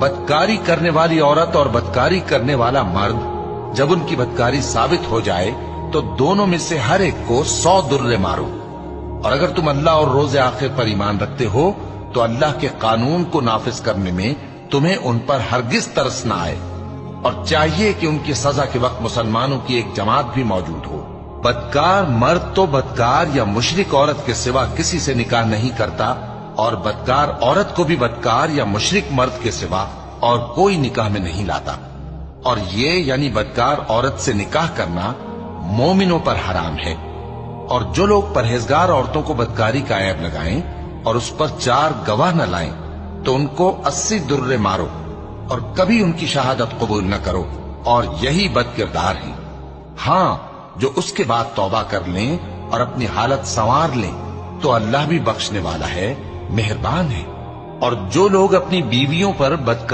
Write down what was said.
بدکاری کرنے والی عورت اور بدکاری کرنے والا مرد جب ان کی بدکاری ثابت ہو جائے تو دونوں میں سے ہر ایک کو 100 درے مارو۔ اور اگر تم اللہ اور روز آخر پر ایمان رکھتے ہو تو اللہ کے قانون کو نافذ کرنے میں تمہیں ان پر ہرگز ترس نہ آئے، اور چاہیے کہ ان کی سزا کے وقت مسلمانوں کی ایک جماعت بھی موجود ہو۔ بدکار مرد تو بدکار یا مشرک عورت کے سوا کسی سے نکاح نہیں کرتا، اور بدکار عورت کو بھی بدکار یا مشرک مرد کے سوا اور کوئی نکاح میں نہیں لاتا۔ اور یہ یعنی بدکار عورت سے نکاح کرنا مومنوں پر حرام ہے۔ اور جو لوگ پرہیزگار عورتوں کو بدکاری کا عیب لگائیں اور اس پر 4 گواہ نہ لائیں تو ان کو 80 درے مارو، اور کبھی ان کی شہادت قبول نہ کرو، اور یہی بد کردار ہیں۔ ہاں، جو اس کے بعد توبہ کر لیں اور اپنی حالت سنوار لیں تو اللہ بھی بخشنے والا ہے، مہربان ہے۔ اور جو لوگ اپنی بیویوں پر بدکاری